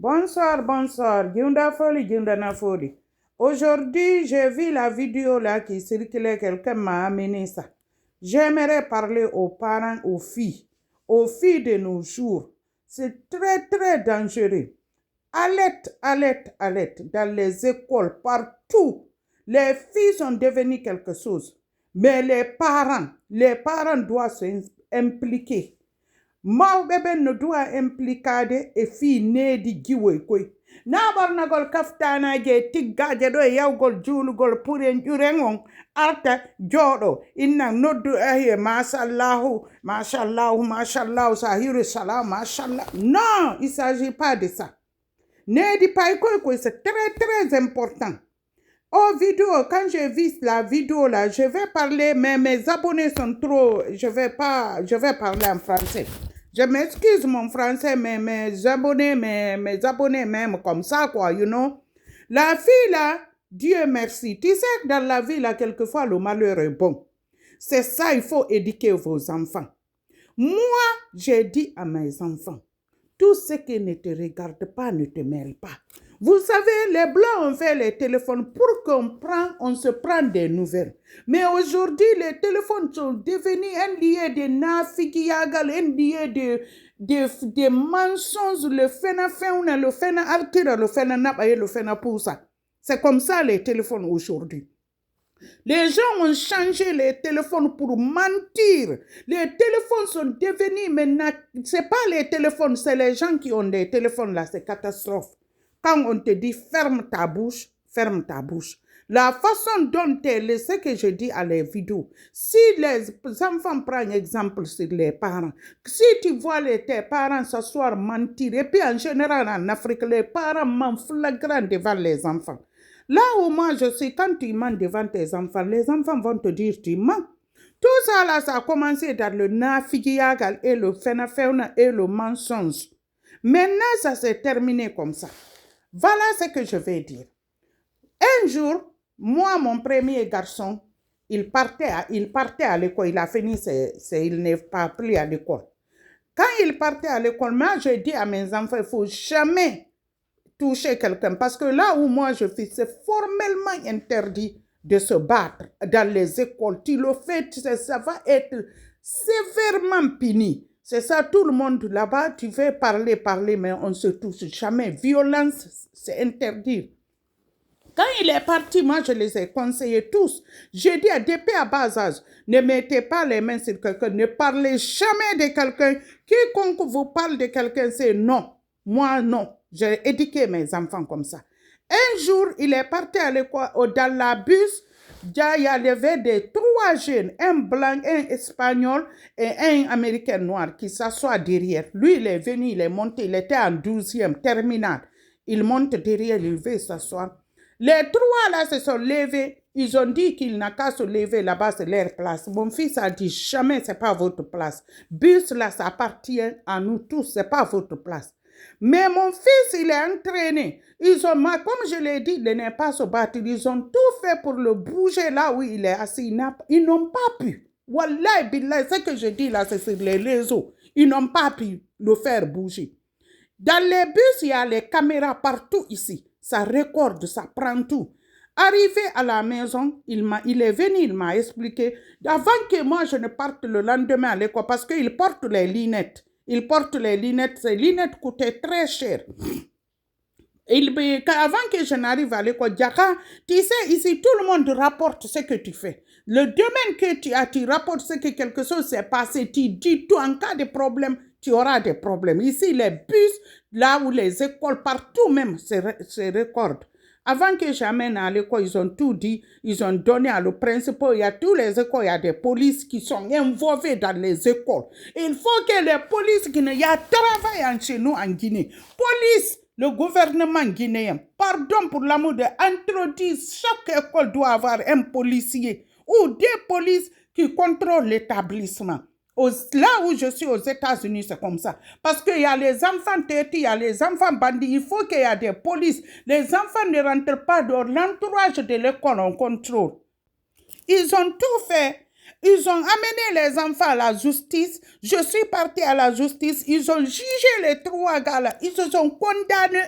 Bonsoir, bonsoir. Gunda Foli, Gunda Nafoli. Aujourd'hui, j'ai vu la vidéo là qui circulait, quelqu'un m'a amené ça. J'aimerais parler aux parents, aux filles de nos jours. C'est très, très dangereux. Alerte, alerte, alerte. Dans les écoles, partout, les filles sont devenues quelque chose. Mais les parents doivent s'impliquer. Mawɓe no duwa implicade e fii needi giwoy koy na ɓornagol kaftanaje tiggaje ɗo e yawgol juulugol puren ƴuren on arta jooɗo inna noddu ahiye machallahu sa hiru salam machallah. Non, il s'agit pas de ça. Needi pay koy c'est très très important. Oh, vidéo, quand j'ai vu la vidéo là, je vais parler, mais mes abonnés sont trop, je vais parler en français. Je m'excuse mon français, mais mes abonnés même comme ça, quoi, you know. La fille là, Dieu merci. Tu sais que dans la vie là, quelquefois, le malheur est bon. C'est ça, il faut éduquer vos enfants. Moi, j'ai dit à mes enfants, tout ce qui ne te regarde pas ne te mêle pas. Vous savez, les Blancs ont fait les téléphones pour on se prend des nouvelles. Mais aujourd'hui, les téléphones sont devenus un lieu de nafigiagal, un lieu de mensonges, le fena feuna, le fena altira, le fena nabaye, le fena poussa. C'est comme ça les téléphones aujourd'hui. Les gens ont changé les téléphones pour mentir. Les téléphones sont devenus maintenant, c'est pas les téléphones, c'est les gens qui ont des téléphones là, c'est catastrophe. Quand on te dit ferme ta bouche, ferme ta bouche. La façon dont ce que je dis à les vidéos, si les enfants prennent exemple sur les parents, si tu vois tes parents s'asseoir mentir, et puis en général en Afrique, les parents mentent flagrant devant les enfants. Là où moi je suis, quand tu mens devant tes enfants, les enfants vont te dire tu mens. Tout ça là, ça a commencé dans le nafigiagal et le fenafeuna et le mensonge. Maintenant, ça s'est terminé comme ça. Voilà ce que je vais dire. Un jour, moi, mon premier garçon, il partait à l'école. Il a fini, il n'est pas plus à l'école. Quand il partait à l'école, moi, je dis à mes enfants, il ne faut jamais toucher quelqu'un. Parce que là où moi je suis, c'est formellement interdit de se battre dans les écoles. Tu le fais, ça va être sévèrement puni. C'est ça, tout le monde là-bas, tu veux parler, mais on ne se touche jamais. Violence, c'est interdit. Quand il est parti, moi, je les ai conseillés tous. J'ai dit depuis à bas âge, ne mettez pas les mains sur quelqu'un, ne parlez jamais de quelqu'un. Quiconque vous parle de quelqu'un, c'est non. Moi, non. J'ai éduqué mes enfants comme ça. Un jour, il est parti à l'école, dans la bus. Il y avait 3 jeunes, un blanc, un espagnol et un américain noir qui s'assoit derrière. Lui, il est venu, il est monté, il était en 12e terminale. Il monte derrière, il veut s'asseoir. Les 3 là se sont levés. Ils ont dit qu'il n'a qu'à se lever là-bas, c'est leur place. Mon fils a dit jamais, c'est pas votre place. Bus là, ça appartient à nous tous, c'est pas votre place. Mais mon fils, il est entraîné. Comme je l'ai dit, il n'est pas se battre. Ils ont tout fait pour le bouger là où il est assis. Ils n'ont pas pu. Wallahi, billah, ce que je dis là, c'est sur les réseaux. Ils n'ont pas pu le faire bouger. Dans les bus, il y a les caméras partout ici. Ça recorde, ça prend tout. Arrivé à la maison, il est venu, il m'a expliqué. Avant que moi, je ne parte le lendemain à l'école, parce qu'il porte les lunettes. Il porte les lunettes. Ces lunettes coûtaient très cher. Avant que je n'arrive à l'école, tu sais, ici, tout le monde rapporte ce que tu fais. Le domaine que tu rapportes ce que quelque chose s'est passé. Tu dis tout, en cas de problème, tu auras des problèmes. Ici, les bus, là où les écoles, partout même, se recordent. Avant que j'amène à l'école, ils ont tout dit, ils ont donné à le principal. Il y a tous les écoles, il y a des polices qui sont involvées dans les écoles. Il faut que les polices guinéennes, il y a travail chez nous en Guinée. Police, le gouvernement guinéen, pardon pour l'amour de introduire, chaque école doit avoir un policier ou des polices qui contrôlent l'établissement. Là où je suis aux États-Unis, c'est comme ça. Parce qu'il y a les enfants têtis, il y a les enfants bandits. Il faut qu'il y ait des polices. Les enfants ne rentrent pas dans l'entourage de l'école en contrôle. Ils ont tout fait. Ils ont amené les enfants à la justice. Je suis partie à la justice. Ils ont jugé les 3 gars-là. Ils se sont condamnés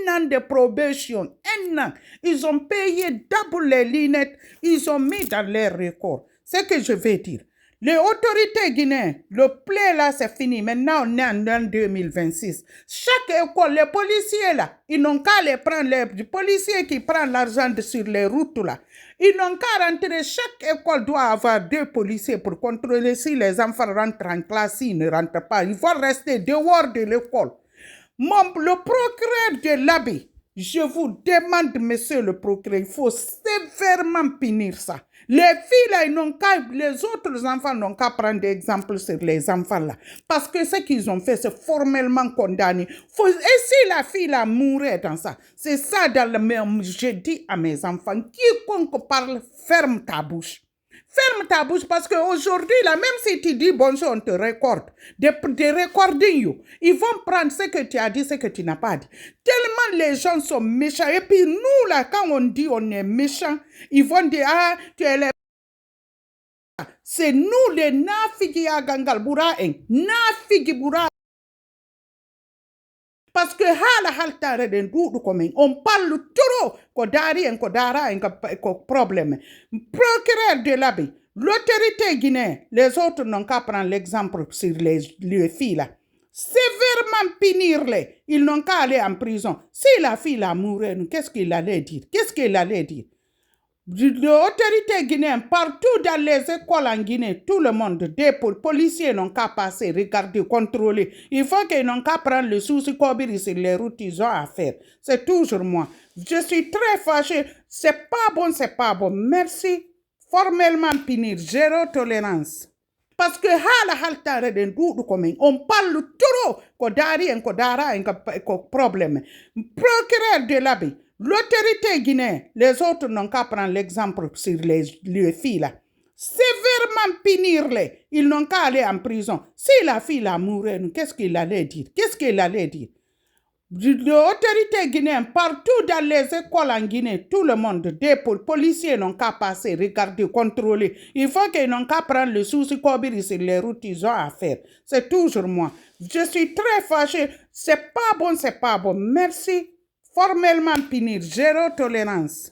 1 an de probation. 1 an. Ils ont payé double les lunettes. Ils ont mis dans leurs records. C'est ce que je vais dire. Les autorités guinéennes, le play là, c'est fini. Maintenant, on est en 2026. Chaque école, les policiers là, ils n'ont qu'à les prendre, les policiers qui prennent l'argent sur les routes là. Ils n'ont qu'à rentrer. Chaque école doit avoir 2 policiers pour contrôler si les enfants rentrent en classe, s'ils ne rentrent pas. Ils vont rester dehors de l'école. Le procureur de l'Abbé, je vous demande, monsieur le procureur, il faut sévèrement punir ça. Les filles là, les autres enfants n'ont qu'à prendre des exemples sur les enfants là. Parce que ce qu'ils ont fait, c'est formellement condamné. Et si la fille là mourait dans ça, c'est ça dans le même. Je dis à mes enfants, quiconque parle, ferme ta bouche. Ferme ta bouche parce qu'aujourd'hui, là, même si tu dis bonjour, on te recorde. Des recordings, ils vont prendre ce que tu as dit, ce que tu n'as pas dit. Tellement les gens sont méchants. Et puis nous, là, quand on dit on est méchants, ils vont dire, ah, tu es les... C'est nous, les nafigi à gangal bouraen. Nafigi bouraen. Parce que on parle trop problème. Procureur de l'Abbé, l'autorité guinéenne, les autres n'ont qu'à prendre l'exemple sur les filles là. Sévèrement punir-les. Ils n'ont qu'à aller en prison. Si la fille là mourait, qu'est-ce qu'il allait dire? Qu'est-ce qu'il allait dire? L'autorité guinéenne, partout dans les écoles en Guinée, tout le monde, des policiers n'ont qu'à passer, regarder, contrôler. Il faut qu'ils n'ont qu'à prendre le souci Kobiri sur les routes, ils ont à faire. C'est toujours moi. Je suis très fâchée. C'est pas bon, c'est pas bon. Merci. Formellement punir, zéro tolérance. Parce que on parle trop, problème. Procureur de l'Abbé, l'autorité guinéenne, les autres n'ont qu'à prendre l'exemple sur les filles là. Sévèrement punir-les. Ils n'ont qu'à aller en prison. Si la fille là mourait, qu'est-ce qu'il allait dire? Qu'est-ce qu'il allait dire? L'autorité guinéenne, partout dans les écoles en Guinée, tout le monde, des policiers n'ont qu'à passer, regarder, contrôler. Il faut qu'ils n'ont qu'à prendre le souci Kobiri sur les routes, ils ont à faire. C'est toujours moi. Je suis très fâchée. C'est pas bon, c'est pas bon. Merci. Formellement punir, zéro tolérance.